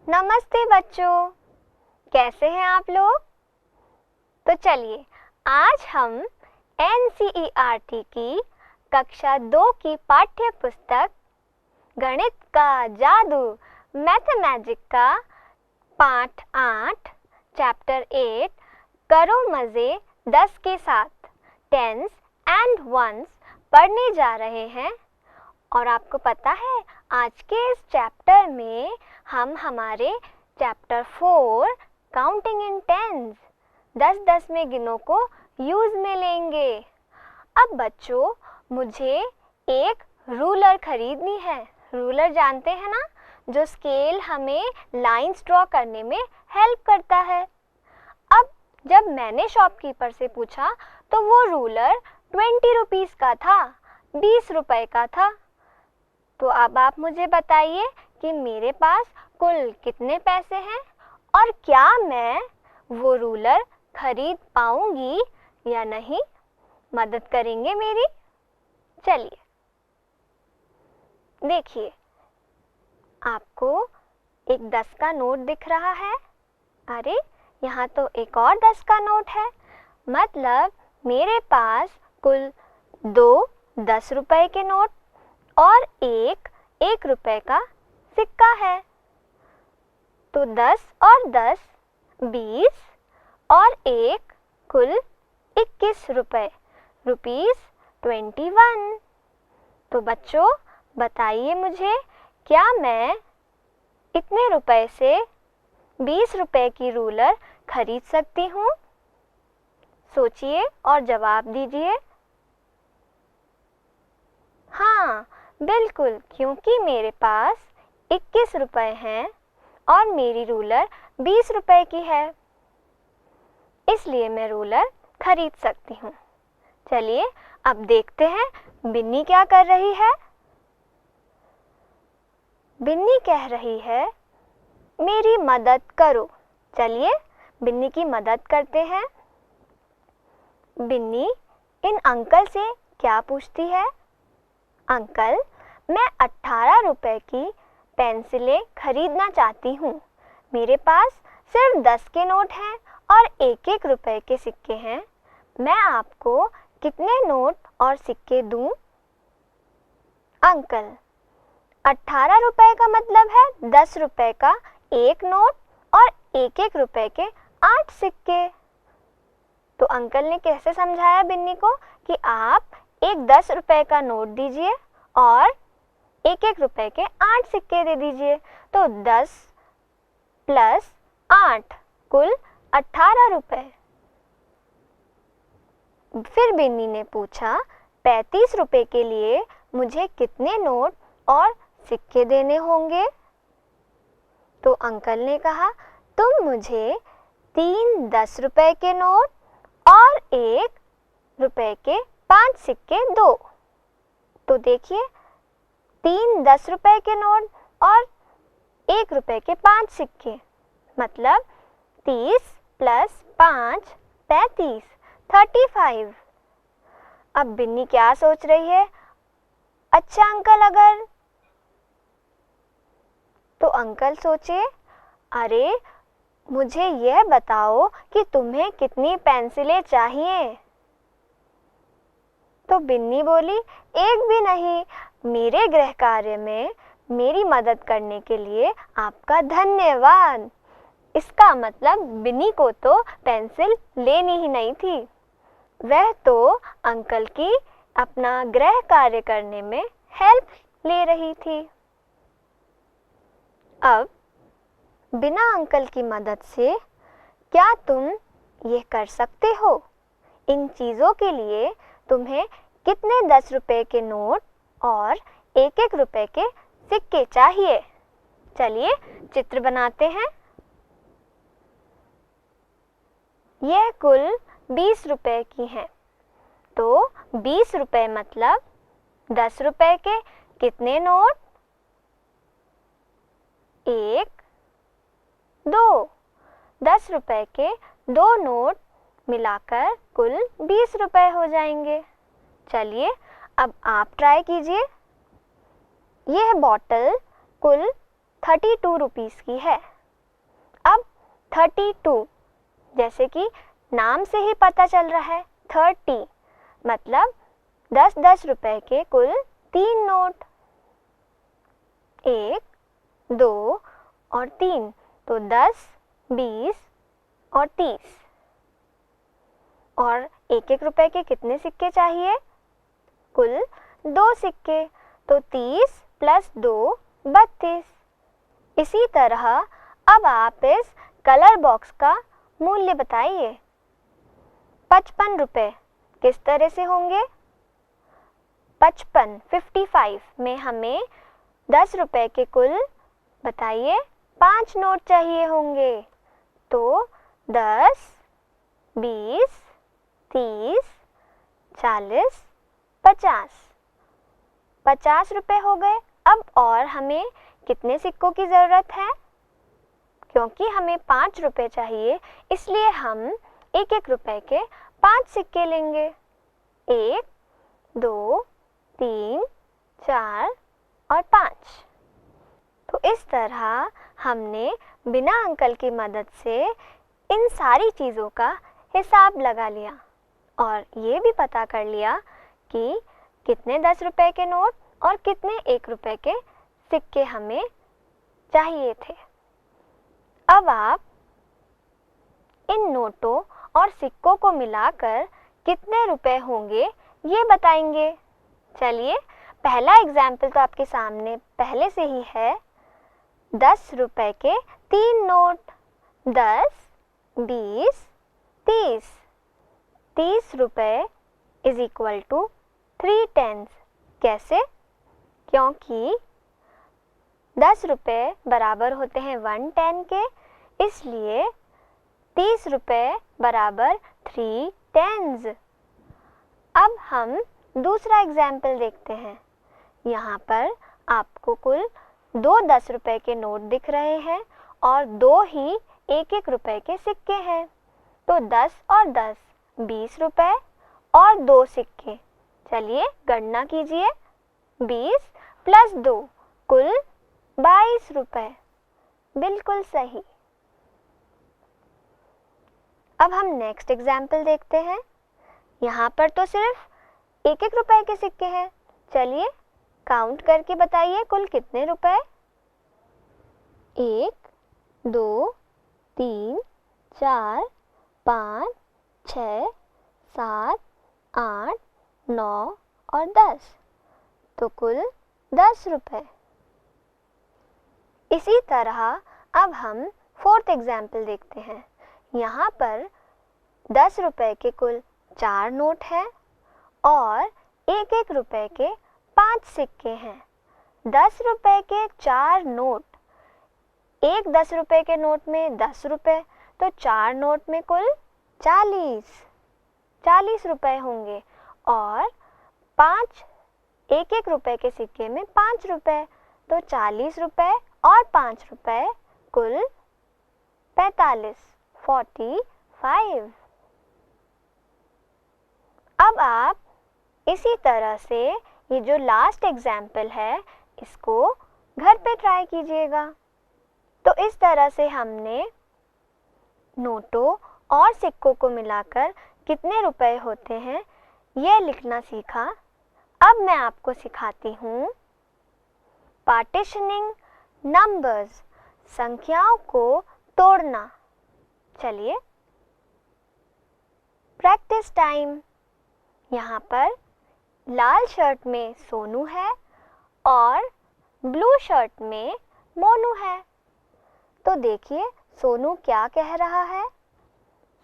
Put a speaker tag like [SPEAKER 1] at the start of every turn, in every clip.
[SPEAKER 1] नमस्ते बच्चों, कैसे हैं आप लोग। तो चलिए आज हम NCERT की कक्षा 2 की पाठ्य पुस्तक गणित का जादू मैथमेटिक का पाठ 8 चैप्टर 8 करो मज़े 10 के साथ टेंस एंड वंस पढ़ने जा रहे हैं। और आपको पता है आज के इस चैप्टर में हम हमारे चैप्टर 4 काउंटिंग इन टेंस 10-10 में गिनों को यूज़ में लेंगे। अब बच्चों मुझे एक रूलर खरीदनी है। रूलर जानते हैं ना, जो स्केल हमें लाइंस ड्रॉ करने में हेल्प करता है। अब जब मैंने शॉपकीपर से पूछा तो वो रूलर 20 रुपीज़ का था, 20 रुपए का था। तो अब आप मुझे बताइए कि मेरे पास कुल कितने पैसे हैं और क्या मैं वो रूलर खरीद पाऊंगी या नहीं। मदद करेंगे मेरी। चलिए देखिए, आपको एक 10 का नोट दिख रहा है। अरे यहाँ तो एक और 10 का नोट है। मतलब मेरे पास कुल 2 10 रुपए के नोट और एक 1 रुपए का सिक्का है। तो 10 और 10 20 और 1 कुल 21 रुपए, ₹21। तो बच्चों बताइए मुझे, क्या मैं इतने रुपए से 20 रुपए की रूलर खरीद सकती हूँ? सोचिए और जवाब दीजिए। हाँ बिल्कुल, क्योंकि मेरे पास 21 रुपए हैं और मेरी रूलर 20 रुपए की है, इसलिए मैं रूलर खरीद सकती हूँ। चलिए अब देखते हैं बिन्नी क्या कर रही है। बिन्नी कह रही है मेरी मदद करो। चलिए बिन्नी की मदद करते हैं। बिन्नी इन अंकल से क्या पूछती है? अंकल, मैं 18 रुपए की पेंसिलें खरीदना चाहती हूँ। मेरे पास सिर्फ 10 के नोट हैं और 1-1 रुपए के सिक्के हैं। मैं आपको कितने नोट और सिक्के दूँ? अंकल, 18 रुपए का मतलब है 10 रुपए का एक नोट और 1-1 रुपए के 8 सिक्के। तो अंकल ने कैसे समझाया बिन्नी को कि आप एक 10 रुपए का नोट दीजिए और 1-1 रुपए के 8 सिक्के दे दीजिए। तो 10 + 8 कुल 18 रुपए। फिर बिन्नी ने पूछा 35 रुपए के लिए मुझे कितने नोट और सिक्के देने होंगे? तो अंकल ने कहा तुम मुझे 3 10 रुपए के नोट और 1 रुपए के 5 सिक्के दो। तो देखिए, 3 10 रुपए के नोट और 1 रुपए के 5 सिक्के, मतलब 30 + 5 35, 35। अब बिन्नी क्या सोच रही है? अच्छा अंकल, अगर तो अंकल सोचे, अरे मुझे यह बताओ कि तुम्हें कितनी पेंसिलें चाहिए? तो बिन्नी बोली, एक भी नहीं। मेरे गृह कार्य में मेरी मदद करने के लिए आपका धन्यवाद। इसका मतलब बिन्नी को तो पेंसिल लेनी ही नहीं थी। वह तो अंकल की अपना गृह कार्य करने में हेल्प ले रही थी। अब बिना अंकल की मदद से क्या तुम ये कर सकते हो? इन चीज़ों के लिए तुम्हें कितने 10 रुपए के नोट और 1-1 रुपए के सिक्के चाहिए? चलिए चित्र बनाते हैं। यह कुल 20 रुपए की हैं। तो 20 रुपए मतलब 10 रुपए के कितने नोट? 1 2। 10 रुपए के 2 नोट मिलाकर कुल 20 रुपए हो जाएंगे। चलिए अब आप ट्राई कीजिए। यह बॉटल कुल 32 रुपीज़ की है। 32, जैसे कि नाम से ही पता चल रहा है 30 मतलब 10-10 रुपए के कुल 3 नोट, 1, 2 और 3, तो 10, 20 और 30। और 1-1 रुपए के कितने सिक्के चाहिए? कुल 2 सिक्के, तो 30 + 2 32। इसी तरह अब आप इस कलर बॉक्स का मूल्य बताइए। 55 रुपए किस तरह से होंगे? 55 में हमें 10 रुपए के कुल बताइए 5 नोट चाहिए होंगे, तो 10, 20, 30, 40, 50। 50 रुपए हो गए। अब और हमें कितने सिक्कों की ज़रूरत है? क्योंकि हमें 5 रुपए चाहिए, इसलिए हम 1-1 रुपए के 5 सिक्के लेंगे। 1, 2, 3, 4 और 5। तो इस तरह हमने बिना अंकल की मदद से इन सारी चीज़ों का हिसाब लगा लिया और ये भी पता कर लिया कि कितने 10 रुपए के नोट और कितने 1 रुपए के सिक्के हमें चाहिए थे। अब आप इन नोटों और सिक्कों को मिलाकर कितने रुपए होंगे ये बताएंगे। चलिए, पहला एग्जाम्पल तो आपके सामने पहले से ही है। 10 रुपए के 3 नोट, 10, 20, 30। 30 रुपए इज इक्वल टू 3 टेंस। कैसे? क्योंकि 10 रुपए बराबर होते हैं 1 10 के, इसलिए 30 रुपए बराबर 3 टेंस। अब हम दूसरा एग्जाम्पल देखते हैं। यहाँ पर आपको कुल 2 10 रुपए के नोट दिख रहे हैं और 2 ही 1-1 रुपए के सिक्के हैं, तो 10 और 10 20 रुपए और 2 सिक्के। चलिए गणना कीजिए। 20 + 2 कुल 22 रुपए। बिल्कुल सही। अब हम नेक्स्ट एग्जाम्पल देखते हैं। यहाँ पर तो सिर्फ 1-1 रुपए के सिक्के हैं। चलिए काउंट करके बताइए कुल कितने रुपए? 1, 2, 3, 4, 5, 6, 7, 8, 9 और 10, तो कुल 10 रुपए। इसी तरह अब हम फोर्थ एग्जाम्पल देखते हैं। यहाँ पर 10 रुपए के कुल 4 नोट हैं और 1-1 रुपए के 5 सिक्के हैं। 10 रुपए के 4 नोट, एक 10 रुपए के नोट में 10 रुपए, तो 4 नोट में कुल 40 रुपए होंगे और 5 1-1 रुपए के सिक्के में 5 रुपए, तो 40 रुपए और 5 रुपए कुल 45। अब आप इसी तरह से ये जो लास्ट एग्जाम्पल है इसको घर पे ट्राई कीजिएगा। तो इस तरह से हमने नोटों और सिक्कों को मिलाकर कितने रुपए होते हैं यह लिखना सीखा। अब मैं आपको सिखाती हूँ पार्टीशनिंग नंबर्स, संख्याओं को तोड़ना। चलिए प्रैक्टिस टाइम। यहाँ पर लाल शर्ट में सोनू है और ब्लू शर्ट में मोनू है। तो देखिए सोनू क्या कह रहा है।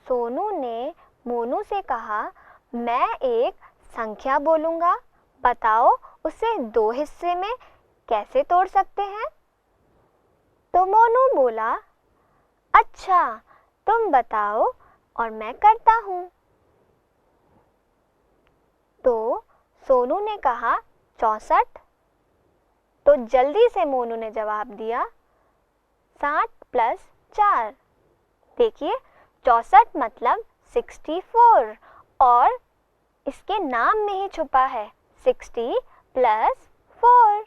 [SPEAKER 1] सोनू ने मोनू से कहा, मैं एक संख्या बोलूँगा, बताओ उसे 2 हिस्से में कैसे तोड़ सकते हैं। तो मोनू बोला, अच्छा तुम बताओ और मैं करता हूँ। तो सोनू ने कहा 64। तो जल्दी से मोनू ने जवाब दिया 60 + 4। देखिए 64 मतलब 64 और इसके नाम में ही छुपा है 60 + 4।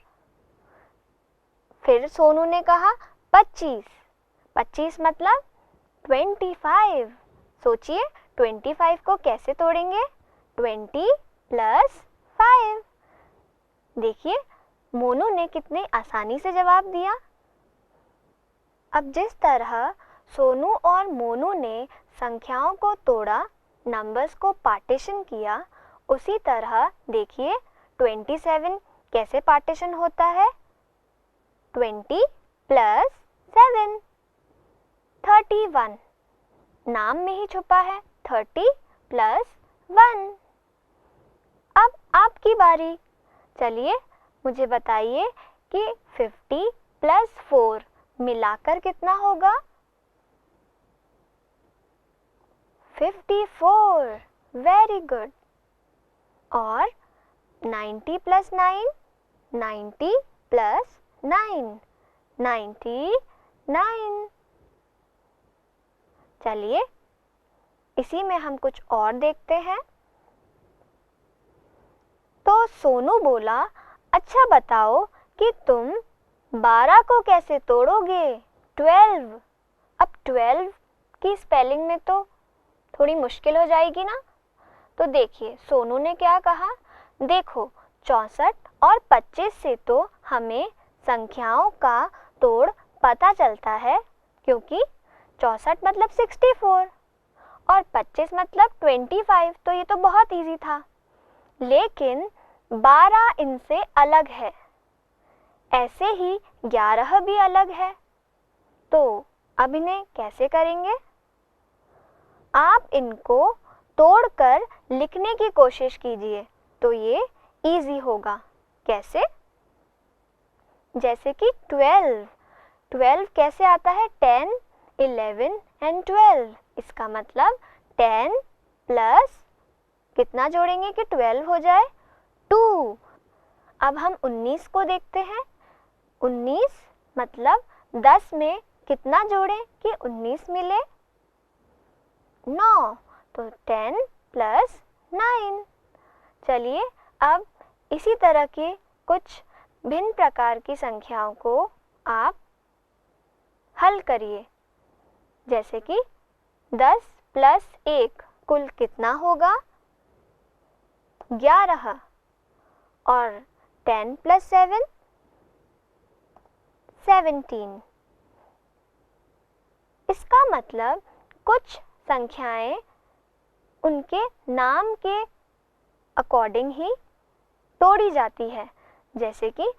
[SPEAKER 1] फिर सोनू ने कहा 25 मतलब 25। सोचिए 25 को कैसे तोड़ेंगे? 20 + 5। देखिए मोनू ने कितने आसानी से जवाब दिया। अब जिस तरह सोनू और मोनू ने संख्याओं को तोड़ा, नंबर्स को पार्टीशन किया, उसी तरह देखिए 27 कैसे पार्टीशन होता है? 20 + 7। 31 नाम में ही छुपा है, 30 + 1। अब आपकी बारी। चलिए मुझे बताइए कि 50 + 4 मिलाकर कितना होगा? 54। Very good. और 90 + 9? 90 + 9? 99। चलिए इसी में हम कुछ और देखते हैं। तो सोनू बोला, अच्छा बताओ कि तुम 12 को कैसे तोड़ोगे? 12। अब 12 की स्पेलिंग में तो थोड़ी मुश्किल हो जाएगी ना। तो देखिए सोनू ने क्या कहा, देखो 64 और 25 से तो हमें संख्याओं का तोड़ पता चलता है, क्योंकि 64 मतलब 64 और 25 मतलब 25, तो ये तो बहुत इजी था। लेकिन 12 इनसे अलग है, ऐसे ही 11 भी अलग है। तो अब इन्हें कैसे करेंगे? आप इनको तोड़कर लिखने की कोशिश कीजिए, तो ये इजी होगा। कैसे? जैसे कि 12 कैसे आता है? 10, 11 and 12। इसका मतलब 10 प्लस कितना जोड़ेंगे कि 12 हो जाए? 2। अब हम 19 को देखते हैं। 19 मतलब 10 में कितना जोड़ें कि 19 मिले? 9। तो 10 + 9। चलिए अब इसी तरह के कुछ भिन्न प्रकार की संख्याओं को आप हल करिए। जैसे कि 10 + 1 कुल कितना होगा? 11। और 10 + 7? 17। इसका मतलब कुछ संख्याएं उनके नाम के अकॉर्डिंग ही तोड़ी जाती है। जैसे कि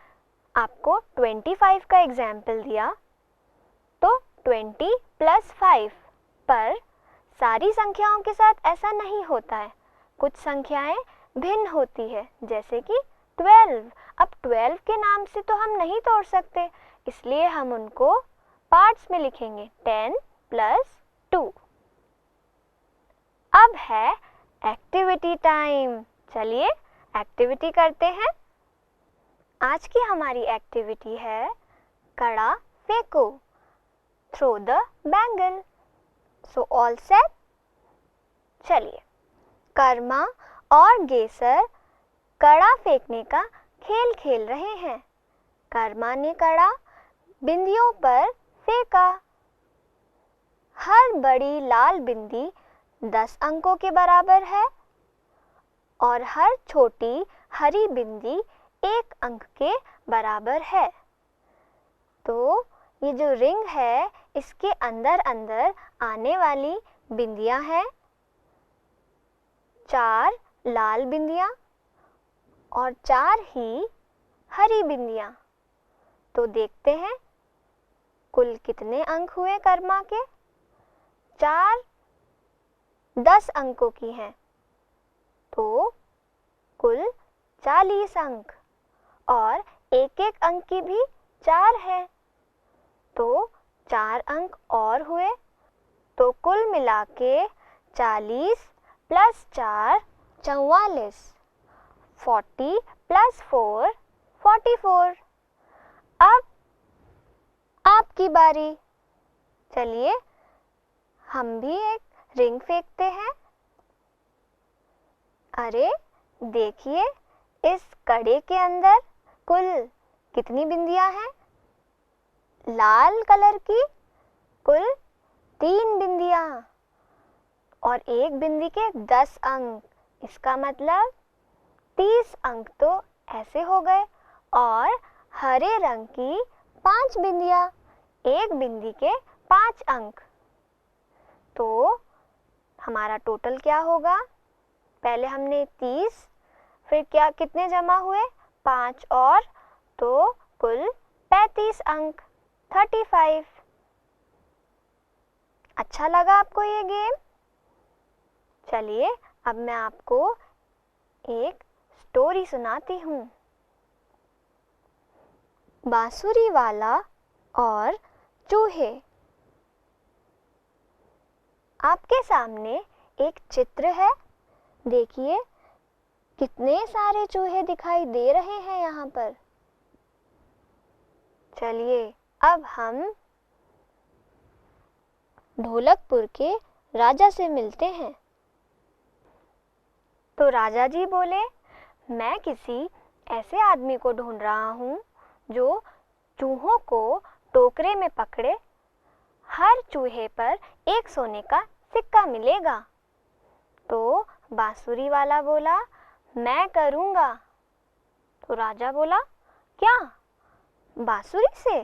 [SPEAKER 1] आपको 25 का एग्जाम्पल दिया, तो 20 + 5, पर सारी संख्याओं के साथ ऐसा नहीं होता है। कुछ संख्याएं भिन्न होती है, जैसे कि 12। अब 12 के नाम से तो हम नहीं तोड़ सकते, इसलिए हम उनको पार्ट्स में लिखेंगे, 10 + 2। अब है एक्टिविटी टाइम। चलिए एक्टिविटी करते हैं। आज की हमारी एक्टिविटी है कड़ा फेंको, throw the bangle. So all set? चलिए कर्मा और गेसर कड़ा फेंकने का खेल खेल रहे हैं। कर्मा ने कड़ा बिंदियों पर फेंका। हर बड़ी लाल बिंदी 10 अंकों के बराबर है और हर छोटी हरी बिंदी 1 अंक के बराबर है। तो ये जो रिंग है, इसके अंदर अंदर आने वाली बिंदियां हैं 4 लाल बिंदियां और 4 ही हरी बिंदियां। तो देखते हैं कुल कितने अंक हुए कर्मा के। 4 10 अंकों की हैं, तो कुल 40 अंक, और एक एक अंक की भी 4 है, तो 4 अंक और हुए। तो कुल मिला के 40 + 4 44, 40 + 4 44। अब आपकी बारी। चलिए हम भी एक रिंग फेंकते हैं। अरे देखिए इस कड़े के अंदर कुल कितनी बिंदियां हैं? लाल कलर की कुल 3 बिंदियाँ और एक बिंदी के 10 अंक, इसका मतलब 30 अंक तो ऐसे हो गए। और हरे रंग की 5 बिंदियाँ, एक बिंदी के 5 अंक, तो हमारा टोटल क्या होगा? पहले हमने 30, फिर क्या कितने जमा हुए? 5 और, तो कुल 35 अंक, 35। अच्छा लगा आपको ये गेम? चलिए अब मैं आपको एक स्टोरी सुनाती हूँ। बांसुरी वाला और चूहे। आपके सामने एक चित्र है, देखिए कितने सारे चूहे दिखाई दे रहे हैं यहाँ पर। चलिए अब हम ढोलकपुर के राजा से मिलते हैं। तो राजा जी बोले, मैं किसी ऐसे आदमी को ढूंढ रहा हूँ जो चूहों को टोकरे में पकड़े, हर चूहे पर एक सोने का सिक्का मिलेगा। तो बांसुरी वाला बोला, मैं करूँगा। तो राजा बोला, क्या बांसुरी से?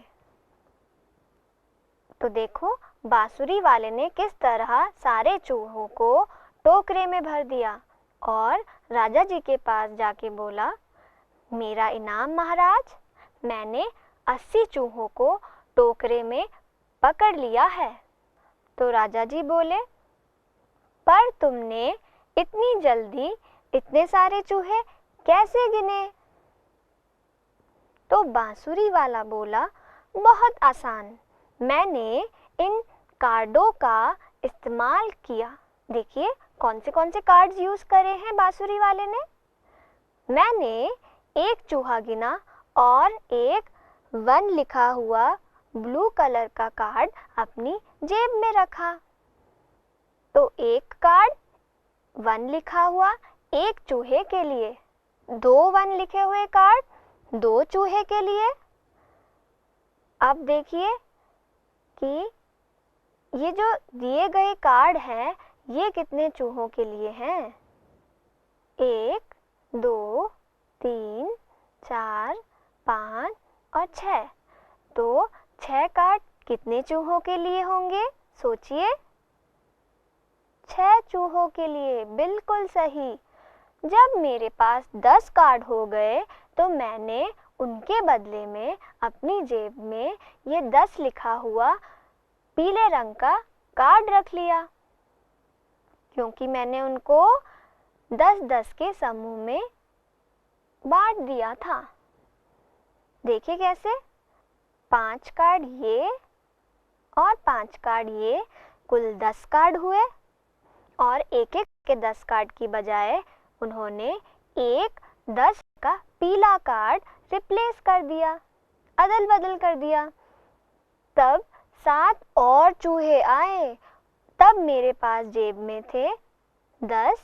[SPEAKER 1] तो देखो बांसुरी वाले ने किस तरह सारे चूहों को टोकरे में भर दिया और राजा जी के पास जाके बोला, मेरा इनाम महाराज, मैंने 80 चूहों को टोकरे में पकड़ लिया है। तो राजा जी बोले, पर तुमने इतनी जल्दी इतने सारे चूहे कैसे गिने? तो बांसुरी वाला बोला, बहुत आसान, मैंने इन कार्डों का इस्तेमाल किया। देखिए कौन से कार्ड्स यूज करे हैं बांसुरी वाले ने। मैंने एक चूहा गिना और एक 1 लिखा हुआ ब्लू कलर का कार्ड अपनी जेब में रखा। तो एक कार्ड 1 लिखा हुआ एक चूहे के लिए, 2 1 लिखे हुए कार्ड 2 चूहे के लिए। अब देखिए कि ये जो दिए गए कार्ड हैं ये कितने चूहों के लिए हैं? 1 2 3 4 5 और 6। तो 6 कार्ड कितने चूहों के लिए होंगे? सोचिए। 6 चूहों के लिए, बिल्कुल सही। जब मेरे पास 10 कार्ड हो गए तो मैंने उनके बदले में अपनी जेब में ये 10 लिखा हुआ पीले रंग का कार्ड रख लिया, क्योंकि मैंने उनको 10-10 के समूह में बांट दिया था। देखिए कैसे, 5 कार्ड ये और 5 कार्ड ये, कुल 10 कार्ड हुए। और एक एक के 10 कार्ड की बजाय उन्होंने एक 10 का पीला कार्ड रिप्लेस कर दिया, अदल बदल कर दिया। तब 7 और चूहे आए, तब मेरे पास जेब में थे 10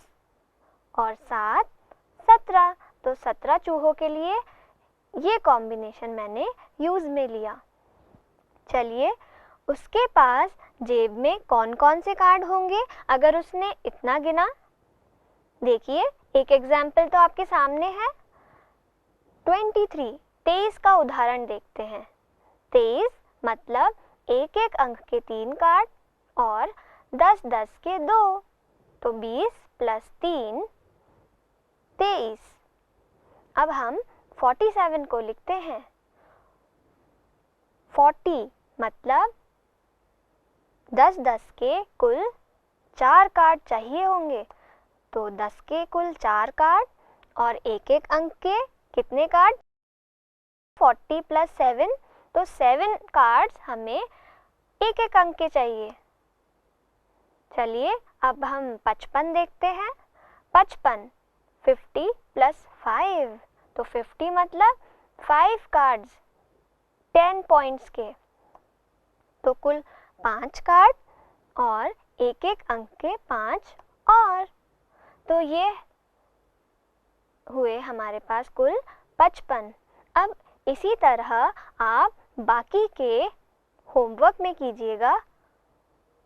[SPEAKER 1] और 7 17। तो 17 चूहों के लिए ये कॉम्बिनेशन मैंने यूज में लिया। चलिए उसके पास जेब में कौन कौन से कार्ड होंगे अगर उसने इतना गिना? देखिए एक एग्जाम्पल तो आपके सामने है। 23 का उदाहरण देखते हैं। 23 मतलब एक एक अंक के 3 कार्ड और 10-10 के 2, तो 20 + 3 23। अब हम 47 को लिखते हैं। 40 मतलब 10-10 के कुल 4 कार्ड चाहिए होंगे, तो 10 के कुल 4 कार्ड और एक एक अंक के कितने कार्ड? 40 + 7, तो 7 कार्ड्स हमें एक एक अंक के चाहिए। चलिए अब हम 55 देखते हैं। 55 50 + 5, तो 50 मतलब 5 कार्ड्स 10 पॉइंट्स के, तो कुल 5 कार्ड और एक एक अंक के 5 और, तो ये हुए हमारे पास कुल 55। अब इसी तरह आप बाकी के होमवर्क में कीजिएगा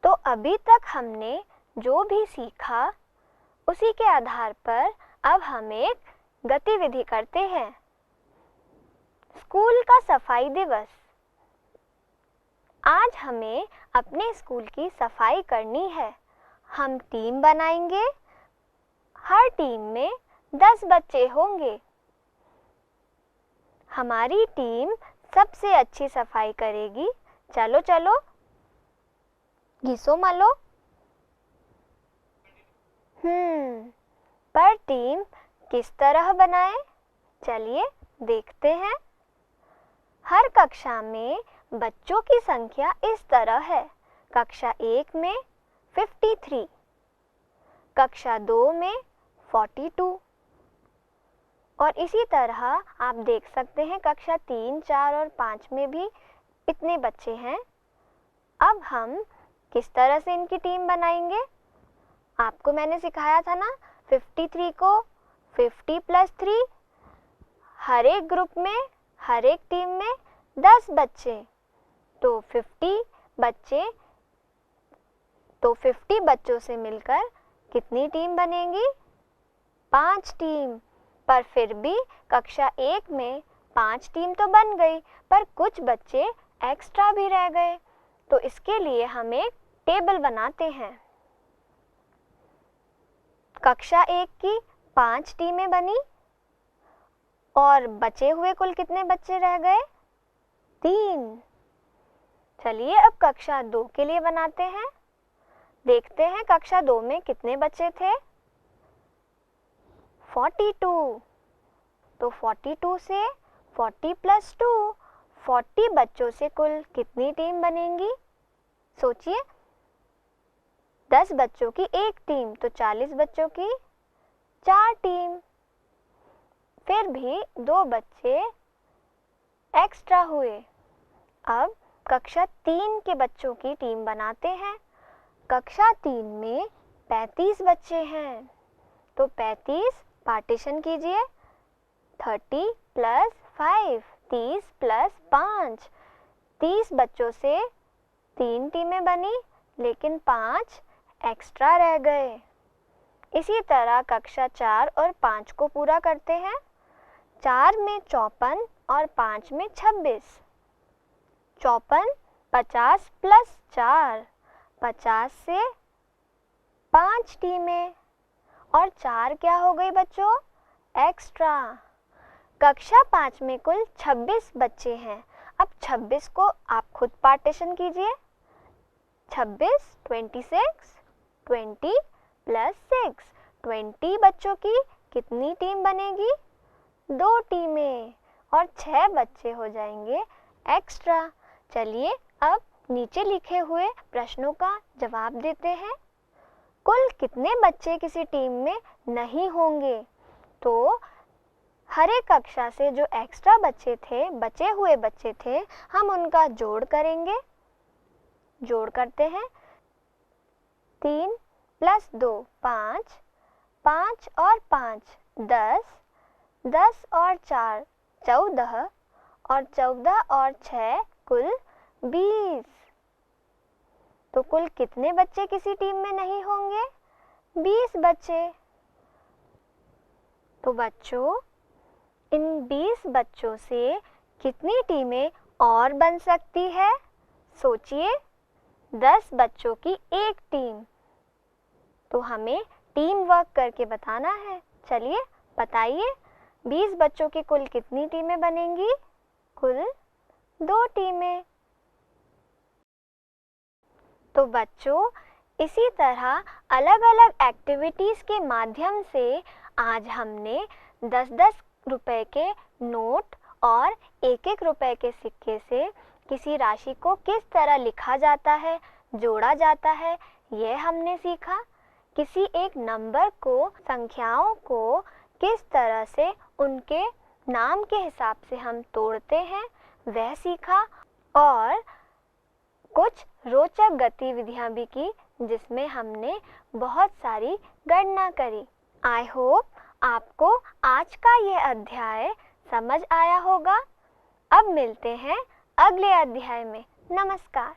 [SPEAKER 1] तो अभी तक हमने जो भी सीखा उसी के आधार पर अब हम एक गतिविधि करते हैं। स्कूल का सफाई दिवस। आज हमें अपने स्कूल की सफाई करनी है। हम टीम बनाएंगे। हर टीम में 10 बच्चे होंगे। हमारी टीम सबसे अच्छी सफाई करेगी। चलो चलो, घिसो मलो। पर टीम किस तरह बनाए? चलिए देखते हैं। हर कक्षा में बच्चों की संख्या इस तरह है। कक्षा 1 में 53, कक्षा 2 में 42 और इसी तरह आप देख सकते हैं कक्षा 3, 4 और 5 में भी इतने बच्चे हैं। अब हम किस तरह से इनकी टीम बनाएंगे? आपको मैंने सिखाया था ना, 53 को 50 + 3, हर एक ग्रुप में, हर एक टीम में 10 बच्चे, तो 50 बच्चों से मिलकर कितनी टीम बनेगी? 5 टीम। पर फिर भी कक्षा 1 में 5 टीम तो बन गई, पर कुछ बच्चे एक्स्ट्रा भी रह गए। तो इसके लिए हम एक टेबल बनाते हैं। कक्षा 1 की 5 टीमें बनी और बचे हुए कुल कितने बच्चे रह गए? 3। चलिए अब कक्षा 2 के लिए बनाते हैं। देखते हैं कक्षा 2 में कितने बच्चे थे? 42। तो 42 से 40 + 2, 40 बच्चों से कुल कितनी टीम बनेंगी? सोचिए, 10 बच्चों की एक टीम, तो 40 बच्चों की 4 टीम। फिर भी 2 बच्चे एक्स्ट्रा हुए। अब कक्षा 3 के बच्चों की टीम बनाते हैं। कक्षा 3 में 35 बच्चे हैं, तो 35 पार्टीशन कीजिए। 30 + 5, 30 + 5, 30 बच्चों से 3 टीमें बनी, लेकिन 5 एक्स्ट्रा रह गए। इसी तरह कक्षा 4 और 5 को पूरा करते हैं। 4 में 54 और 5 में 26। 54 50 + 4, 50 से 5 टीमें और 4 क्या हो गई बच्चों? एक्स्ट्रा। कक्षा 5 में कुल 26 बच्चे हैं। अब 26 को आप खुद पार्टीशन कीजिए। 26, 26, 20 + 6, 20 बच्चों की कितनी टीम बनेगी? 2 टीमें और 6 बच्चे हो जाएंगे एक्स्ट्रा। चलिए अब नीचे लिखे हुए प्रश्नों का जवाब देते हैं। कुल कितने बच्चे किसी टीम में नहीं होंगे? तो हर एक कक्षा से जो एक्स्ट्रा बच्चे थे, बचे हुए बच्चे थे, हम उनका जोड़ करेंगे। जोड़ करते हैं। 3 + 2 5, 5 और 5 10, 10 और 4 14 और 14 और 6 कुल 20। तो कुल कितने बच्चे किसी टीम में नहीं होंगे? 20 बच्चे। तो बच्चों, इन 20 बच्चों से कितनी टीमें और बन सकती है? सोचिए, 10 बच्चों की एक टीम, तो हमें टीम वर्क करके बताना है। चलिए बताइए, 20 बच्चों की कुल कितनी टीमें बनेंगी? कुल 2 टीमें। तो बच्चों, इसी तरह अलग अलग एक्टिविटीज़ के माध्यम से आज हमने 10-10 रुपए के नोट और 1-1 रुपए के सिक्के से किसी राशि को किस तरह लिखा जाता है, जोड़ा जाता है, यह हमने सीखा। किसी एक नंबर को, संख्याओं को किस तरह से उनके नाम के हिसाब से हम तोड़ते हैं, वह सीखा। और कुछ रोचक गतिविधियां भी की, जिसमें हमने बहुत सारी गणना करी। आई होप आपको आज का यह अध्याय समझ आया होगा। अब मिलते हैं अगले अध्याय में। नमस्कार।